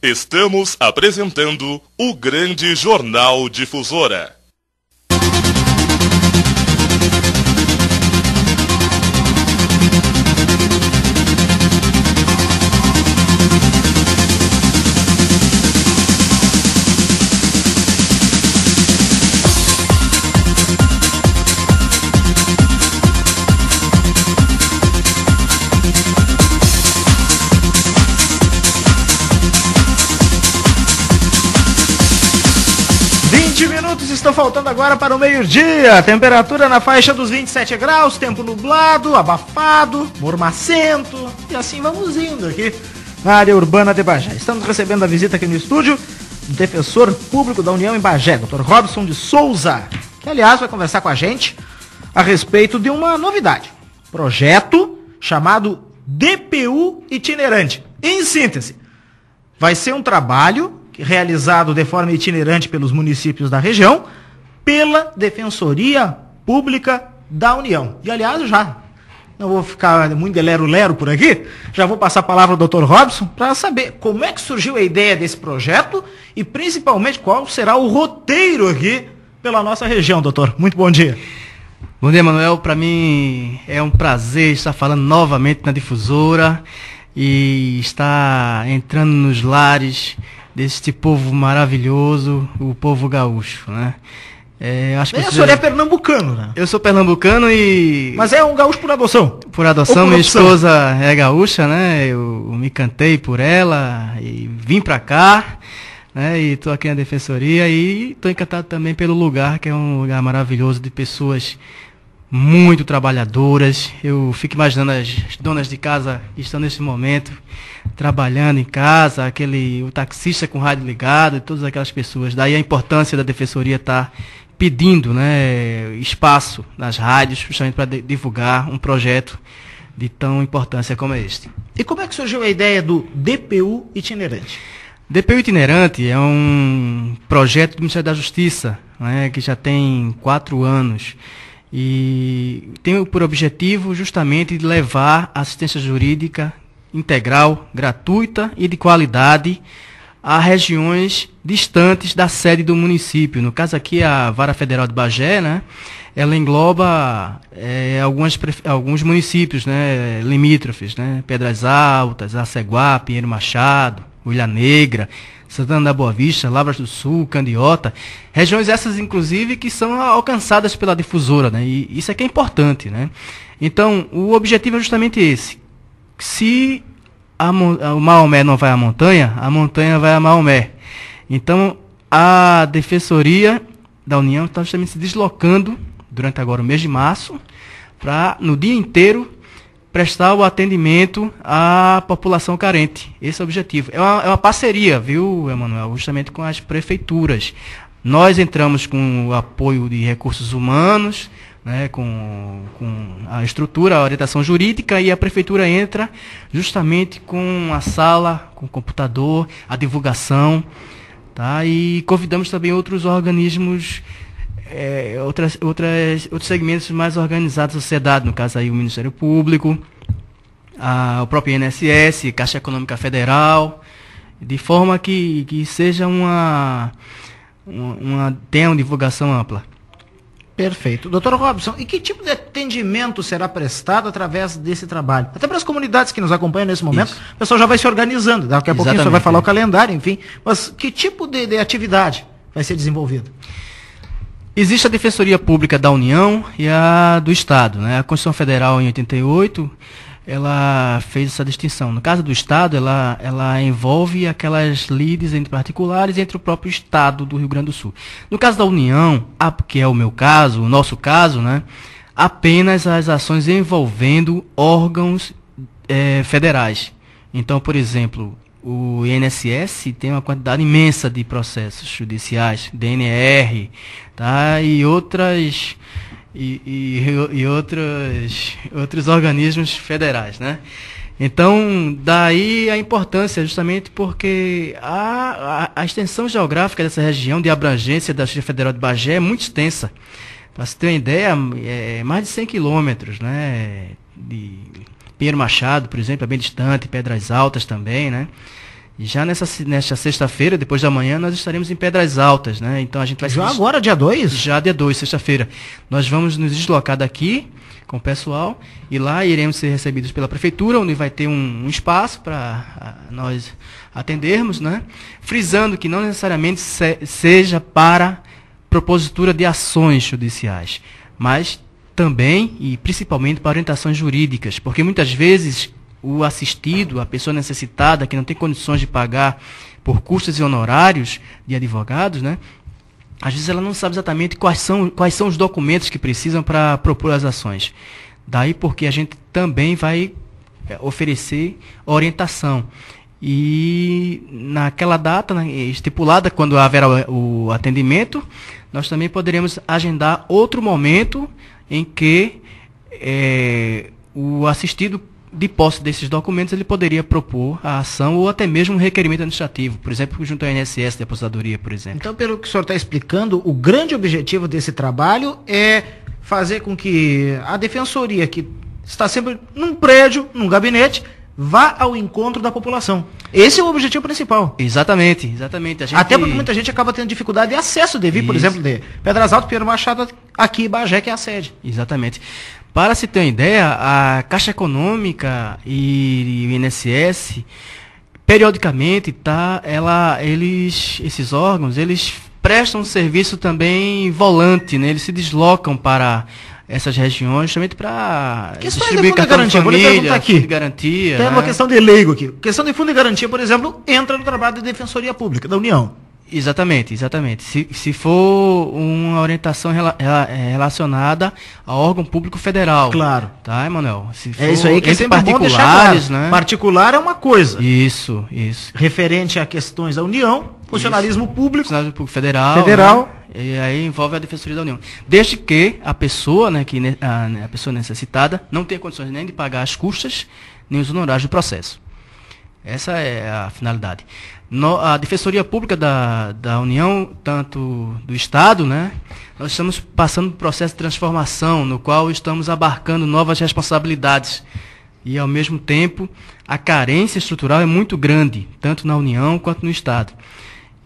Estamos apresentando o Grande Jornal Difusora. Estão faltando agora para o meio-dia, temperatura na faixa dos 27 graus, tempo nublado, abafado, mormacento, e assim vamos indo aqui na área urbana de Bagé. Estamos recebendo a visita aqui no estúdio do defensor público da União em Bagé, Dr. Robson de Souza, que aliás vai conversar com a gente a respeito de uma novidade, projeto chamado DPU itinerante. Em síntese, vai ser um trabalho realizado de forma itinerante pelos municípios da região, pela Defensoria Pública da União. E, aliás, já não vou ficar muito de lero-lero por aqui, já vou passar a palavra ao Dr. Robson para saber como é que surgiu a ideia desse projeto e, principalmente, qual será o roteiro aqui pela nossa região, doutor. Muito bom dia. Bom dia, Manuel. Para mim é um prazer estar falando novamente na Difusora e estar entrando nos lares deste povo maravilhoso, o povo gaúcho, né? Acho que o senhor é pernambucano, né? Eu sou pernambucano e... Mas é um gaúcho por adoção? Por adoção, minha esposa é gaúcha, né? Eu me cantei por ela e vim pra cá, né? E tô aqui na Defensoria e tô encantado também pelo lugar, que é um lugar maravilhoso de pessoas muito trabalhadoras. Eu fico imaginando as donas de casa que estão nesse momento trabalhando em casa, o taxista com o rádio ligado e todas aquelas pessoas. Daí a importância da Defensoria estar pedindo, né, espaço nas rádios, justamente para divulgar um projeto de tão importância como este. E como é que surgiu a ideia do DPU itinerante? DPU itinerante é um projeto do Ministério da Justiça, né, que já tem 4 anos. E tem por objetivo justamente de levar assistência jurídica integral, gratuita e de qualidade a regiões distantes da sede do município. No caso aqui, a Vara Federal de Bagé, né, ela engloba alguns municípios, né, limítrofes, né, Pedras Altas, Aceguá, Pinheiro Machado, Ilha Negra, Santana da Boa Vista, Lavras do Sul, Candiota, regiões essas, inclusive, que são alcançadas pela Difusora, né? E isso aqui é importante, né? Então, o objetivo é justamente esse. Se o Maomé não vai à montanha, a montanha vai a Maomé. Então, a Defensoria da União está justamente se deslocando, durante agora o mês de março, para, no dia inteiro, prestar o atendimento à população carente. Esse é o objetivo. É uma parceria, viu, Emanuel, justamente com as prefeituras. Nós entramos com o apoio de recursos humanos, né, com a estrutura, a orientação jurídica, e a prefeitura entra justamente com a sala, com o computador, a divulgação, tá? E convidamos também outros organismos, outros segmentos mais organizados da sociedade, no caso aí o Ministério Público, o próprio INSS, Caixa Econômica Federal, de forma que seja tenha uma divulgação ampla. Perfeito. Doutor Robson, e que tipo de atendimento será prestado através desse trabalho? Até para as comunidades que nos acompanham nesse momento, isso. O pessoal já vai se organizando, daqui a pouquinho o senhor vai falar o calendário, enfim, mas que tipo de atividade vai ser desenvolvida? Existe a Defensoria Pública da União e a do Estado, né? A Constituição Federal, em 88, ela fez essa distinção. No caso do Estado, ela envolve aquelas lides entre particulares entre o próprio Estado do Rio Grande do Sul. No caso da União, que é o meu caso, o nosso caso, né? Apenas as ações envolvendo órgãos federais. Então, por exemplo, o INSS tem uma quantidade imensa de processos judiciais, DNR, tá? E outros organismos federais, né? Então, daí a importância, justamente porque a extensão geográfica dessa região de abrangência da Justiça Federal de Bagé é muito extensa. Para você ter uma ideia, é mais de 100 quilômetros, né? De Pinheiro Machado, por exemplo, é bem distante, Pedras Altas também, né? E já nesta sexta-feira, depois da manhã, nós estaremos em Pedras Altas, né? Então a gente vai Já agora, dia 2? Já dia 2, sexta-feira. Nós vamos nos deslocar daqui com o pessoal e lá iremos ser recebidos pela prefeitura, onde vai ter um espaço para nós atendermos, né? Frisando que não necessariamente seja para propositura de ações judiciais, mas também e principalmente para orientações jurídicas, porque muitas vezes o assistido, a pessoa necessitada, que não tem condições de pagar por custos e honorários de advogados, né? Às vezes ela não sabe exatamente quais são os documentos que precisam para propor as ações. Daí porque a gente também vai oferecer orientação. E naquela data, né, estipulada, quando haverá o atendimento, nós também poderemos agendar outro momento em que o assistido, de posse desses documentos, ele poderia propor a ação ou até mesmo um requerimento administrativo, por exemplo, junto ao INSS de aposentadoria, por exemplo. Então, pelo que o senhor está explicando, o grande objetivo desse trabalho é fazer com que a defensoria, que está sempre num prédio, num gabinete, vá ao encontro da população. Esse é o objetivo principal. Exatamente, exatamente. Até porque muita gente acaba tendo dificuldade de acesso de vir, por exemplo, de Pedras Altas, Pinheiro Machado, aqui em Bagé, que é a sede. Exatamente. Para se ter uma ideia, a Caixa Econômica e o INSS, periodicamente, esses órgãos, eles prestam um serviço também volante, né? Eles se deslocam para essas regiões, justamente para distribuir cartão de família, fundo de garantia. Tem uma questão de leigo aqui. Questão de fundo de garantia, por exemplo, entra no trabalho da Defensoria Pública, da União. Exatamente. Se for uma orientação relacionada ao órgão público federal. Claro. Tá, Emanuel? É isso aí que é sempre bom deixar claro. Né? Particular é uma coisa. Isso. Referente a questões da União, funcionalismo público. Funcionalismo público federal. Né? E aí envolve a Defensoria da União. Desde que a pessoa, né, a pessoa necessitada, não tenha condições nem de pagar as custas, nem os honorários do processo. Essa é a finalidade. A Defensoria Pública da União, tanto do Estado, né, nós estamos passando por um processo de transformação, no qual estamos abarcando novas responsabilidades. E, ao mesmo tempo, a carência estrutural é muito grande, tanto na União quanto no Estado.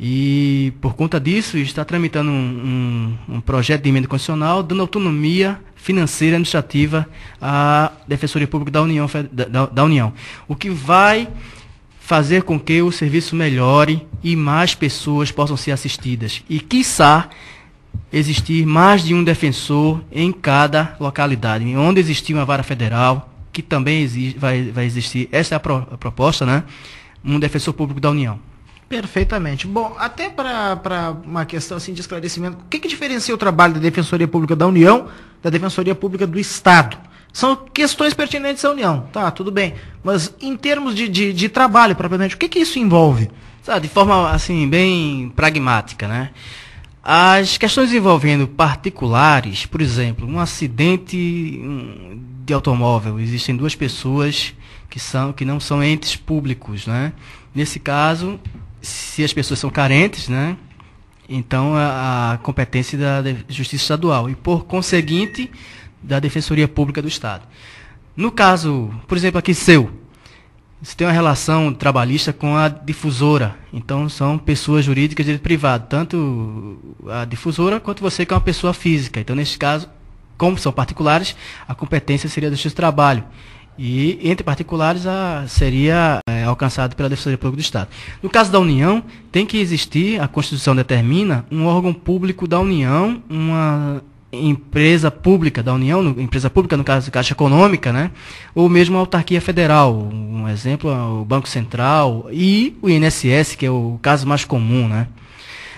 E, por conta disso, está tramitando um projeto de emenda constitucional dando autonomia financeira e administrativa à Defensoria Pública da União. O que vai fazer com que o serviço melhore e mais pessoas possam ser assistidas. E, quiçá, existir mais de um defensor em cada localidade. Onde existir uma vara federal, que também vai existir, essa é a proposta, né? Um defensor público da União. Perfeitamente. Bom, até para uma questão assim, de esclarecimento, o que diferencia o trabalho da Defensoria Pública da União da Defensoria Pública do Estado? São questões pertinentes à União, tá, tudo bem. Mas em termos de trabalho, propriamente, o que isso envolve? De forma, assim, bem pragmática, né? As questões envolvendo particulares, por exemplo, um acidente de automóvel, existem duas pessoas que não são entes públicos, né? Nesse caso, se as pessoas são carentes, né? Então a competência da Justiça Estadual e, por conseguinte, da Defensoria Pública do Estado. No caso, por exemplo, aqui você tem uma relação trabalhista com a difusora, então são pessoas jurídicas de direito privado, tanto a difusora quanto você que é uma pessoa física. Então, nesse caso, como são particulares, a competência seria da Justiça do Trabalho. E, entre particulares, seria alcançado pela Defensoria Pública do Estado. No caso da União, tem que existir, a Constituição determina, um órgão público da União, uma empresa pública da União, empresa pública, no caso, Caixa Econômica, né? Ou mesmo a autarquia federal, um exemplo, o Banco Central e o INSS, que é o caso mais comum, né?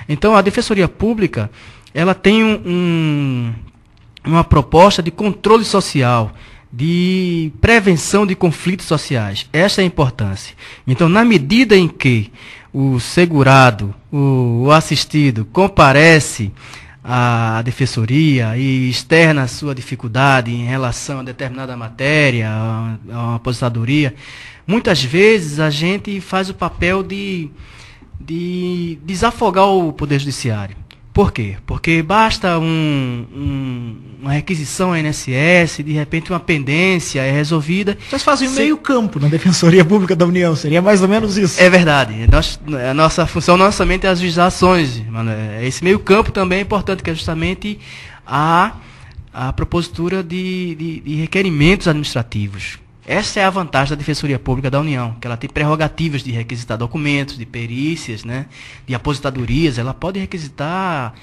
Então, a Defensoria Pública, ela tem uma proposta de controle social, de prevenção de conflitos sociais. Essa é a importância. Então, na medida em que o segurado, o assistido, comparece à defensoria e externa a sua dificuldade em relação a determinada matéria, a uma aposentadoria, muitas vezes a gente faz o papel de desafogar o Poder Judiciário. Por quê? Porque basta uma requisição INSS, de repente uma pendência é resolvida. Vocês fazem um meio campo na Defensoria Pública da União, seria mais ou menos isso. É verdade. A nossa função não somente é as ações, mano. Esse meio campo também é importante, que é justamente a propositura de requerimentos administrativos. Essa é a vantagem da Defensoria Pública da União, que ela tem prerrogativas de requisitar documentos, de perícias, né, de aposentadorias. Ela pode requisitar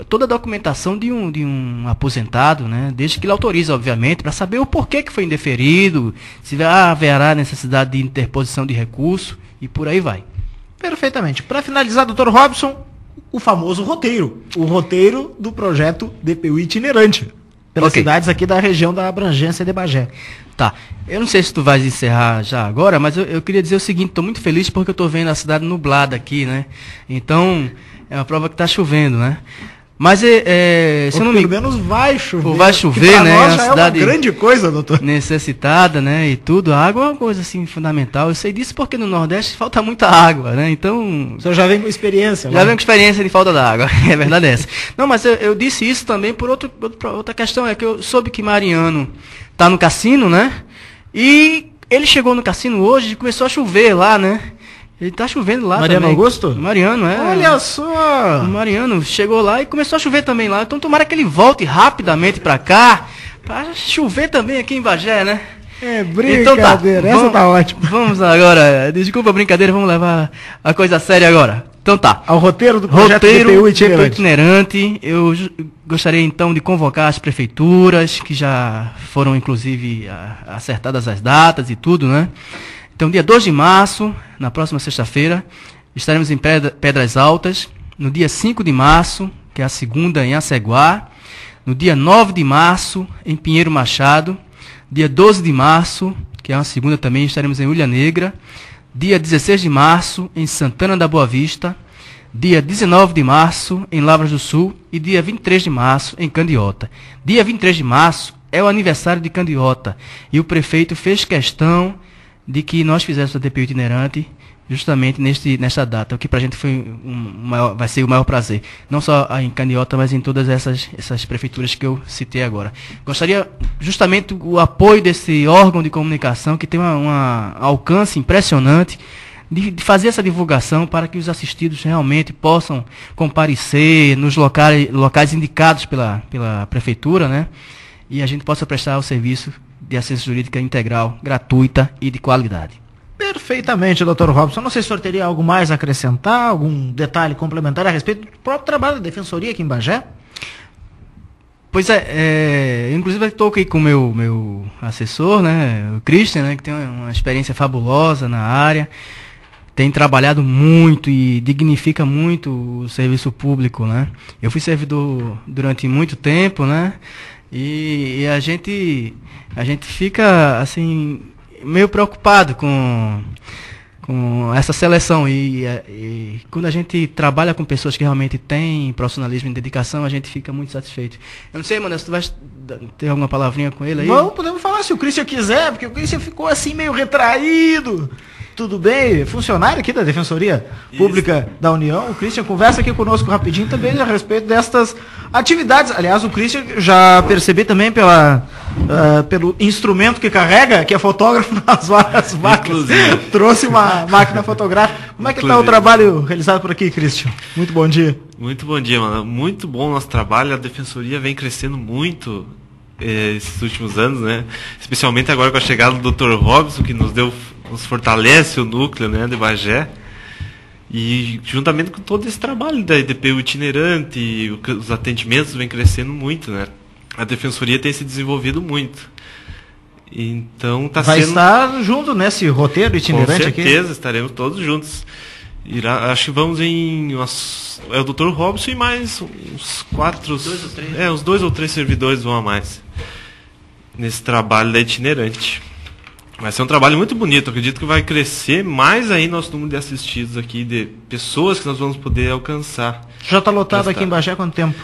toda a documentação de um aposentado, né, desde que ele autorize, obviamente, para saber o porquê que foi indeferido, se haverá necessidade de interposição de recurso e por aí vai. Perfeitamente. Para finalizar, Dr. Robson, o famoso roteiro. O roteiro do projeto DPU itinerante. Pelas cidades aqui da região da abrangência de Bagé. Tá. Eu não sei se tu vais encerrar já agora, mas eu queria dizer o seguinte, estou muito feliz porque eu estou vendo a cidade nublada aqui, né? Então, é uma prova que está chovendo, né? Mas se eu não pelo menos vai chover. Vai chover, né? Nós já é uma grande coisa, doutor. Necessitada, né? E tudo. A água é uma coisa assim fundamental. Eu sei disso porque no Nordeste falta muita água, né? Então. O senhor já vem com experiência. Já vem com experiência de falta d'água. É verdade essa. Não, mas eu disse isso também por outra questão. É que eu soube que Mariano tá no cassino, né? E ele chegou no cassino hoje e começou a chover lá, né? Ele tá chovendo lá Mariano também. Augusto? Mariano, é. Olha só! O Mariano chegou lá e começou a chover também lá. Então tomara que ele volte rapidamente pra cá, pra chover também aqui em Bagé, né? É brincadeira, então, essa tá ótima. Vamos agora, desculpa a brincadeira, vamos levar a coisa séria agora. Então tá. Ao roteiro do projeto DPU itinerante. Eu gostaria então de convocar as prefeituras, que já foram inclusive acertadas as datas e tudo, né? Então, dia 2 de março, na próxima sexta-feira, estaremos em Pedras Altas. No dia 5 de março, que é a segunda, em Aceguá. No dia 9 de março, em Pinheiro Machado. Dia 12 de março, que é uma segunda também, estaremos em Ilha Negra. Dia 16 de março, em Santana da Boa Vista. Dia 19 de março, em Lavras do Sul. E dia 23 de março, em Candiota. Dia 23 de março é o aniversário de Candiota. E o prefeito fez questão de que nós fizéssemos a DPU itinerante justamente nesta data, o que para a gente vai ser o maior prazer. Não só em Candiota, mas em todas essas prefeituras que eu citei agora. Gostaria justamente o apoio desse órgão de comunicação que tem um alcance impressionante de fazer essa divulgação para que os assistidos realmente possam comparecer nos locais indicados pela prefeitura, né? E a gente possa prestar o serviço de assistência jurídica integral, gratuita e de qualidade. Perfeitamente, Dr. Robson. Não sei se o senhor teria algo mais a acrescentar, algum detalhe complementar a respeito do próprio trabalho da Defensoria aqui em Bagé? Pois inclusive eu estou aqui com o meu assessor, né, o Christian, né, que tem uma experiência fabulosa na área, tem trabalhado muito e dignifica muito o serviço público, né. Eu fui servidor durante muito tempo, né, e a gente fica, assim, meio preocupado com essa seleção e quando a gente trabalha com pessoas que realmente têm profissionalismo e dedicação, a gente fica muito satisfeito. Eu não sei, mano, se tu vai ter alguma palavrinha com ele aí? Não, podemos falar se o Christian quiser, porque o Christian ficou assim meio retraído. Tudo bem? Funcionário aqui da Defensoria Pública da União. O Christian conversa aqui conosco rapidinho também a respeito destas atividades. Aliás, o Christian já percebi também pelo instrumento que carrega, que é fotógrafo nas várias máquinas. Trouxe uma máquina fotográfica. Como é que está o trabalho realizado por aqui, Christian? Muito bom dia. Muito bom dia, mano. Muito bom o nosso trabalho. A Defensoria vem crescendo muito esses últimos anos, né? Especialmente agora com a chegada do Dr. Robson, que nos fortalece o núcleo, né, de Bagé. E juntamente com todo esse trabalho da DPU itinerante, os atendimentos vêm crescendo muito, né? A Defensoria tem se desenvolvido muito. Então vai estar junto nesse roteiro itinerante aqui? Com certeza, estaremos todos juntos. Acho que vamos é o Dr. Robson e mais uns 4... uns 2 ou 3 servidores vão a mais. Nesse trabalho da itinerante. Vai ser um trabalho muito bonito. Acredito que vai crescer mais aí nosso número de assistidos aqui, de pessoas que nós vamos poder alcançar. Já está lotado aqui em Bagé há quanto tempo?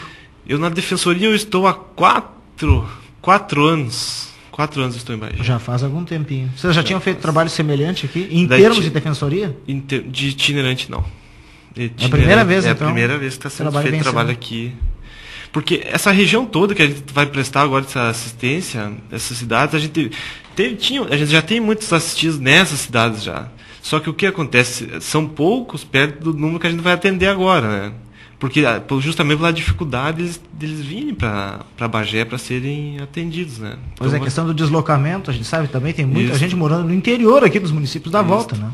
Eu na Defensoria eu estou há 4 anos. 4 anos estou em Bagé. Já faz algum tempinho. Vocês já tinham feito trabalho semelhante aqui, em termos de Defensoria? De itinerante, não. É a primeira vez, então? É a primeira vez que está sendo Trabalho feito trabalho aqui. Porque essa região toda que a gente vai prestar agora essa assistência, essas cidades, a gente já tem muitos assistidos nessas cidades já. Só que o que acontece? São poucos perto do número que a gente vai atender agora, né? Porque justamente pela dificuldade deles virem para Bagé para serem atendidos, né? Pois então, é, a questão do deslocamento, a gente sabe também, tem muita Isso. gente morando no interior aqui dos municípios da volta, né?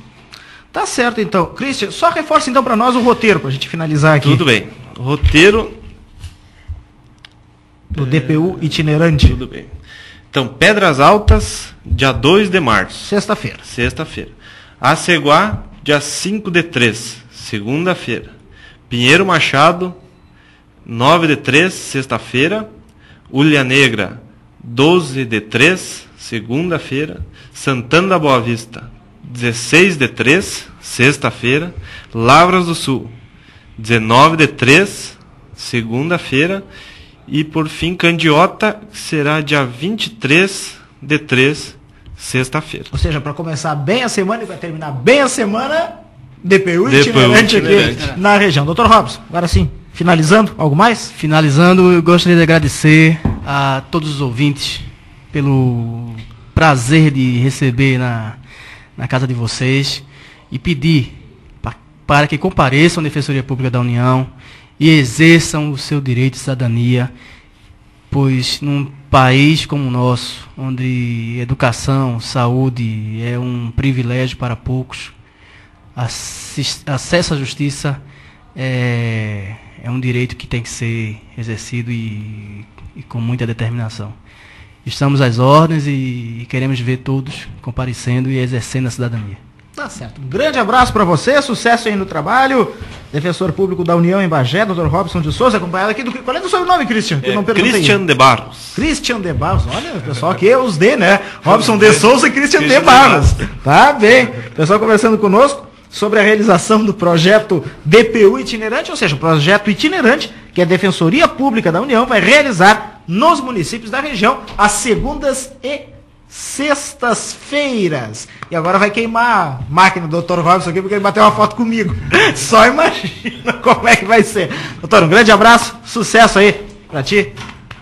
Tá certo, então. Christian, só reforça então para nós o roteiro, para a gente finalizar aqui. Tudo bem. O roteiro do DPU itinerante. Tudo bem. Então, Pedras Altas, dia 2 de março. Sexta-feira. Sexta-feira. Aceguá, dia 5/3, segunda-feira. Pinheiro Machado, 9/3, sexta-feira. Ulha Negra, 12/3, segunda-feira. Santana da Boa Vista, 16/3, sexta-feira. Lavras do Sul, 19/3, segunda-feira. E por fim, Candiota, será dia 23/3, sexta-feira. Ou seja, para começar bem a semana e para terminar bem a semana, DPU itinerante aqui na região. Dr. Robson, agora sim, finalizando, algo mais? Finalizando, eu gostaria de agradecer a todos os ouvintes pelo prazer de receber na casa de vocês e pedir para que compareçam à Defensoria Pública da União e exerçam o seu direito de cidadania, pois num país como o nosso, onde educação, saúde é um privilégio para poucos, acesso à justiça é um direito que tem que ser exercido e com muita determinação. Estamos às ordens e queremos ver todos comparecendo e exercendo a cidadania. Tá certo. Um grande abraço para você, sucesso aí no trabalho. Defensor Público da União em Bagé, Dr. Robson de Souza, acompanhado aqui do... Qual é o seu nome, Christian? Que eu não perguntei. Christian de Barros. Christian de Barros. Olha, o pessoal aqui é os D, né? Robson de Souza e Christian de Barros. Tá bem. O pessoal conversando conosco sobre a realização do projeto DPU itinerante, ou seja, o projeto itinerante que a Defensoria Pública da União vai realizar nos municípios da região às segundas e sextas-feiras. E agora vai queimar a máquina do Dr. Robson aqui porque ele bateu uma foto comigo. Só imagina como é que vai ser. Doutor, um grande abraço, sucesso aí pra ti.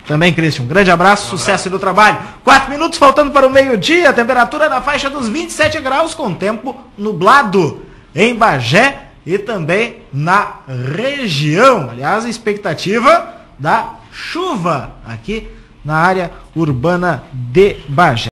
Também, Christian, um grande abraço, sucesso aí no trabalho. 4 minutos faltando para o meio-dia, temperatura na faixa dos 27 graus, com tempo nublado em Bagé e também na região. Aliás, a expectativa da chuva aqui na área urbana de Bagé.